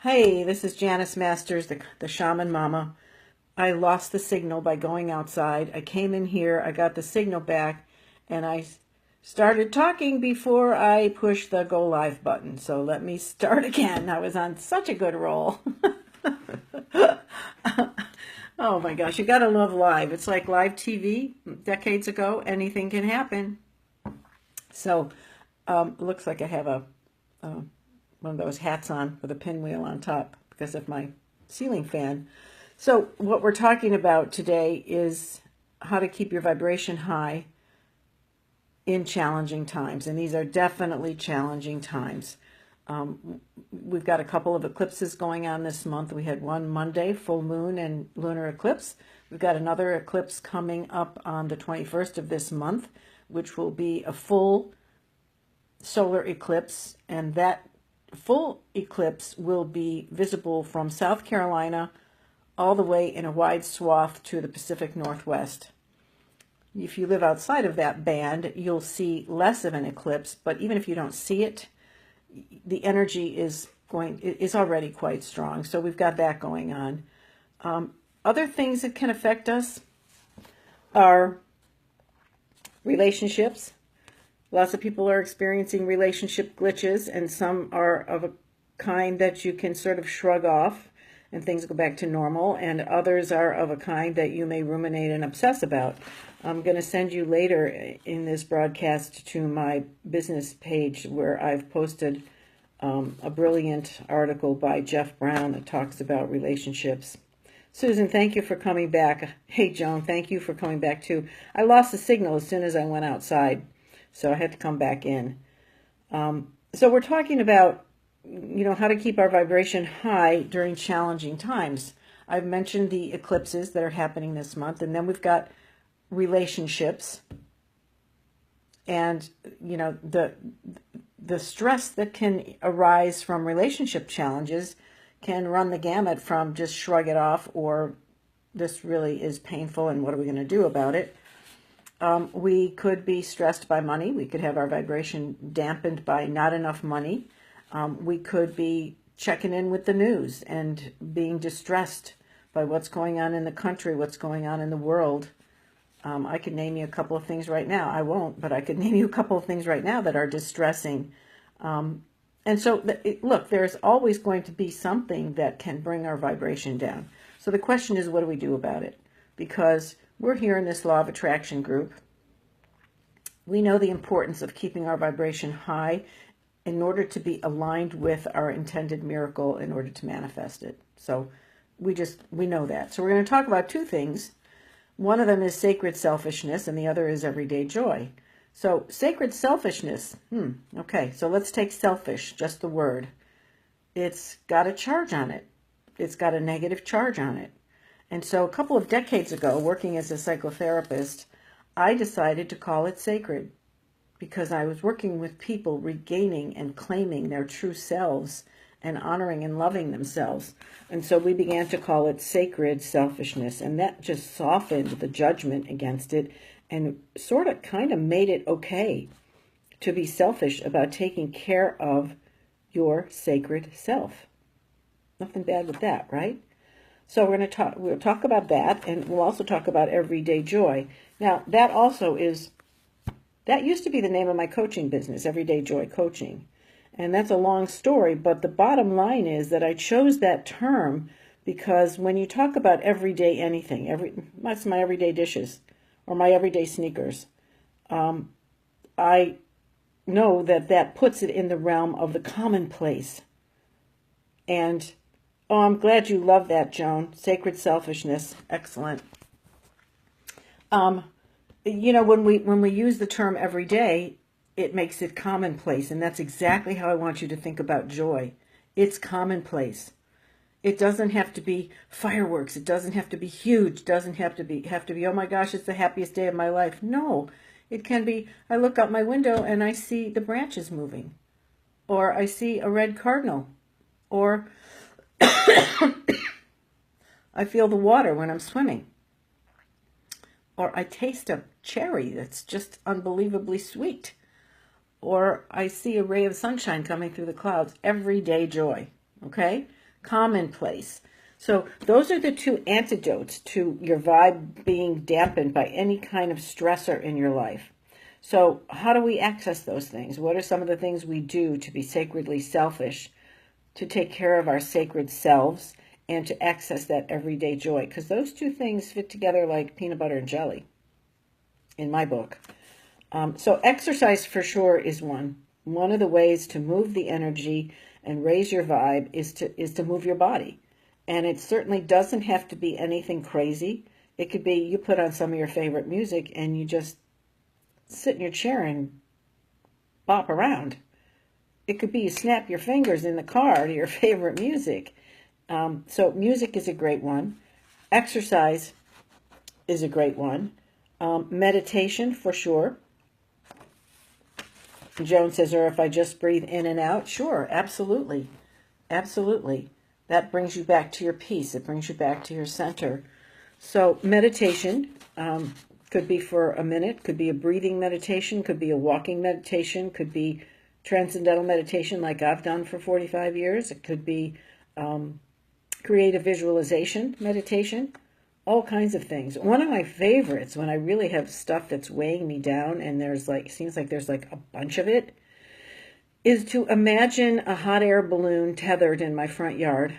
Hey, this is Janice Masters, the Shaman Mama. I lost the signal by going outside. I came in here, I got the signal back, and I started talking before I pushed the go live button. So let me start again. I was on such a good roll. Oh my gosh, you gotta love live. It's like live TV decades ago. Anything can happen. So, looks like I have a one of those hats on with a pinwheel on top because of my ceiling fan. So what we're talking about today is how to keep your vibration high in challenging times. And these are definitely challenging times. We've got a couple of eclipses going on this month. We had one Monday, full moon and lunar eclipse. We've got another eclipse coming up on the 21st of this month, which will be a full solar eclipse. And that full eclipse will be visible from South Carolina all the way in a wide swath to the Pacific Northwest. If you live outside of that band, you'll see less of an eclipse, but even if you don't see it, the energy is already quite strong. So we've got that going on. Other things that can affect us are relationships. Lots of people are experiencing relationship glitches, and some are of a kind that you can sort of shrug off and things go back to normal, and others are of a kind that you may ruminate and obsess about. I'm going to send you later in this broadcast to my business page where I've posted a brilliant article by Jeff Brown that talks about relationships. Susan, thank you for coming back. Hey, Joan, thank you for coming back too. I lost the signal as soon as I went outside, so I had to come back in. So we're talking about, how to keep our vibration high during challenging times. I've mentioned the eclipses that are happening this month, and then we've got relationships and, the stress that can arise from relationship challenges can run the gamut from just shrug it off or this really is painful and what are we going to do about it. We could be stressed by money. We could have our vibration dampened by not enough money. We could be checking in with the news and being distressed by what's going on in the country, what's going on in the world. I could name you a couple of things right now. I won't, but I could name you a couple of things right now that are distressing. And so, look, there's always going to be something that can bring our vibration down. So the question is, what do we do about it? Because we're here in this law of attraction group. We know the importance of keeping our vibration high in order to be aligned with our intended miracle in order to manifest it. So we know that. So we're going to talk about two things. One of them is sacred selfishness, and the other is everyday joy. So sacred selfishness, okay, so let's take selfish, just the word. It's got a charge on it. It's got a negative charge on it. And so a couple of decades ago, working as a psychotherapist, I decided to call it sacred because I was working with people regaining and claiming their true selves and honoring and loving themselves. And so we began to call it sacred selfishness. And that just softened the judgment against it and sort of kind of made it okay to be selfish about taking care of your sacred self. Nothing bad with that, right? So we'll talk about that, and we'll also talk about everyday joy. Now, that used to be the name of my coaching business, Everyday Joy Coaching. And that's a long story, but the bottom line is that I chose that term because when you talk about everyday anything, that's my everyday dishes or my everyday sneakers, I know that puts it in the realm of the commonplace. And, I'm glad you love that, Joan. Sacred selfishness. Excellent. When we use the term everyday, it makes it commonplace, and that's exactly how I want you to think about joy. It's commonplace. It doesn't have to be fireworks. It doesn't have to be huge. It doesn't have to be, oh my gosh, it's the happiest day of my life. No, it can be, I look out my window and I see the branches moving, or I see a red cardinal, or I feel the water when I'm swimming, or I taste a cherry that's just unbelievably sweet. Or I see a ray of sunshine coming through the clouds. Everyday joy, okay? commonplace. So those are the two antidotes to your vibe being dampened by any kind of stressor in your life. So how do we access those things? What are some of the things we do to be sacredly selfish, to take care of our sacred selves, and to access that everyday joy? Because those two things fit together like peanut butter and jelly in my book. So exercise for sure is one. One of the ways to move the energy and raise your vibe is to move your body. And it certainly doesn't have to be anything crazy. It could be you put on some of your favorite music and you just sit in your chair and bop around. It could be you snap your fingers in the car to your favorite music. So music is a great one. Exercise is a great one. Meditation for sure. Joan says, or if I just breathe in and out. Sure, absolutely. Absolutely. That brings you back to your peace. It brings you back to your center. So meditation could be for a minute, could be a breathing meditation, could be a walking meditation, could be transcendental meditation like I've done for 45 years. It could be creative visualization meditation, all kinds of things. One of my favorites when I really have stuff that's weighing me down and there's like, seems like there's like a bunch of it, is to imagine a hot air balloon tethered in my front yard,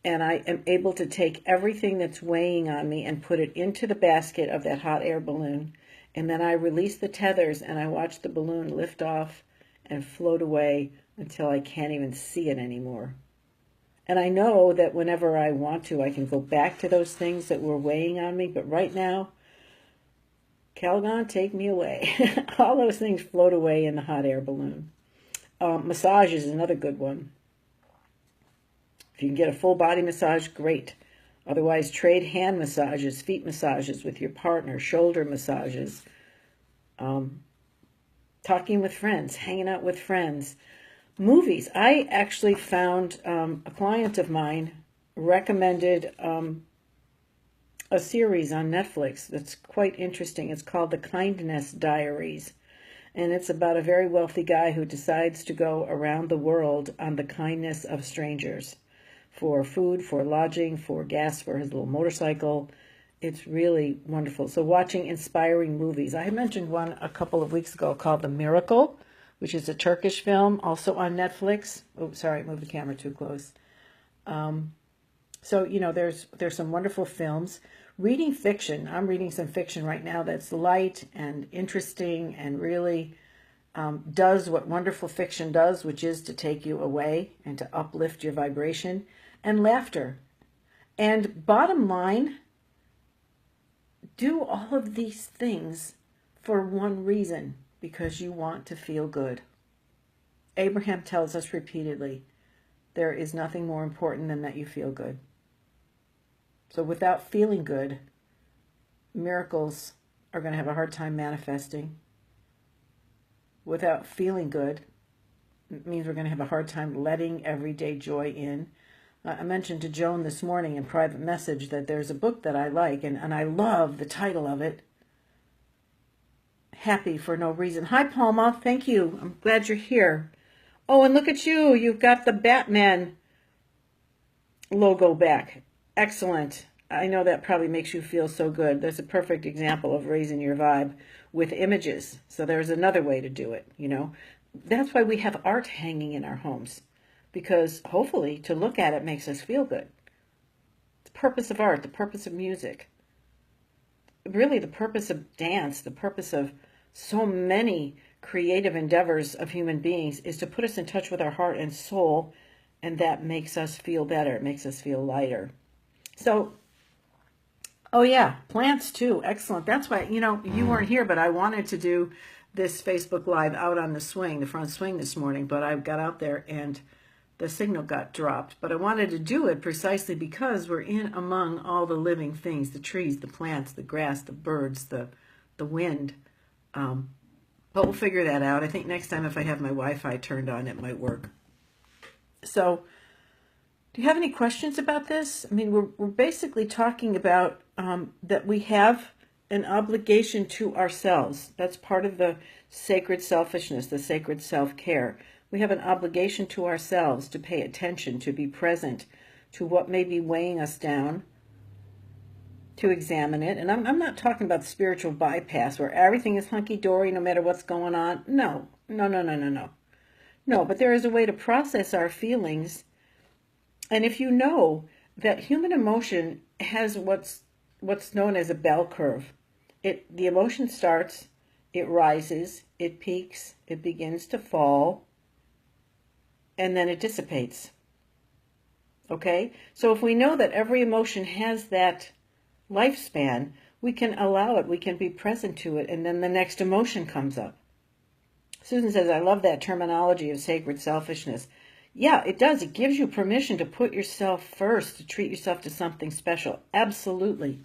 and I am able to take everything that's weighing on me and put it into the basket of that hot air balloon, and then I release the tethers and I watch the balloon lift off and float away until I can't even see it anymore. And I know that whenever I want to, I can go back to those things that were weighing on me, but right now, Calgon, take me away. All those things float away in the hot air balloon. Massage is another good one. If you can get a full body massage, great. Otherwise, trade hand massages, feet massages with your partner, shoulder massages, talking with friends, hanging out with friends. Movies. I actually found a client of mine recommended a series on Netflix that's quite interesting. It's called The Kindness Diaries. And it's about a very wealthy guy who decides to go around the world on the kindness of strangers for food, for lodging, for gas for his little motorcycle. It's really wonderful. So watching inspiring movies. I mentioned one a couple of weeks ago called The Miracle, which is a Turkish film, also on Netflix. Oh, sorry, I moved the camera too close. So, you know, there's some wonderful films. Reading fiction. I'm reading some fiction right now that's light and interesting and really does what wonderful fiction does, which is to take you away and to uplift your vibration. And laughter. And bottom line, do all of these things for one reason, because you want to feel good. Abraham tells us repeatedly, there is nothing more important than that you feel good. So without feeling good, miracles are going to have a hard time manifesting. Without feeling good, it means we're going to have a hard time letting everyday joy in. I mentioned to Joan this morning in private message that there's a book that I like, and I love the title of it, Happy for No Reason. Hi, Palma. Thank you. I'm glad you're here. Oh, and look at you. You've got the Batman logo back. Excellent. I know that probably makes you feel so good. That's a perfect example of raising your vibe with images. So there's another way to do it, you know. That's why we have art hanging in our homes, because hopefully to look at it makes us feel good. The purpose of art, the purpose of music, really the purpose of dance, the purpose of so many creative endeavors of human beings is to put us in touch with our heart and soul, and that makes us feel better. It makes us feel lighter. So, oh yeah, plants too. Excellent. That's why, you know, you weren't here, but I wanted to do this Facebook Live out on the swing, the front swing this morning, but I got out there and the signal got dropped. But I wanted to do it precisely because we're in among all the living things, the trees, the plants, the grass, the birds, the wind. But we'll figure that out. I think next time if I have my Wi-Fi turned on, it might work. So do you have any questions about this? I mean, we're basically talking about that we have an obligation to ourselves. That's part of the sacred selfishness, the sacred self-care. We have an obligation to ourselves to pay attention, to be present, to what may be weighing us down, to examine it. And I'm not talking about spiritual bypass where everything is hunky-dory no matter what's going on. No, no, no, no, no, no. No, but there is a way to process our feelings. And if you know that human emotion has what's known as a bell curve, the emotion starts, it rises, it peaks, it begins to fall, and then it dissipates. Okay? So if we know that every emotion has that lifespan, we can allow it, we can be present to it, and then the next emotion comes up. Susan says, I love that terminology of sacred selfishness. Yeah, it does. It gives you permission to put yourself first, to treat yourself to something special. Absolutely.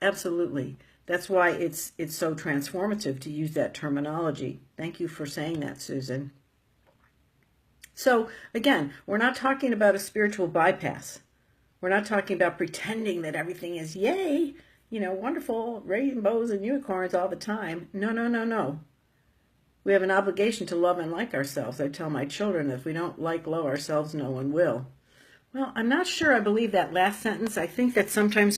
Absolutely. That's why it's so transformative to use that terminology. Thank you for saying that, Susan. So, again, we're not talking about a spiritual bypass. We're not talking about pretending that everything is, yay, wonderful, rainbows and unicorns all the time. No, no, no, no. We have an obligation to love and like ourselves. I tell my children, if we don't like, love ourselves, no one will. Well, I'm not sure I believe that last sentence. I think that sometimes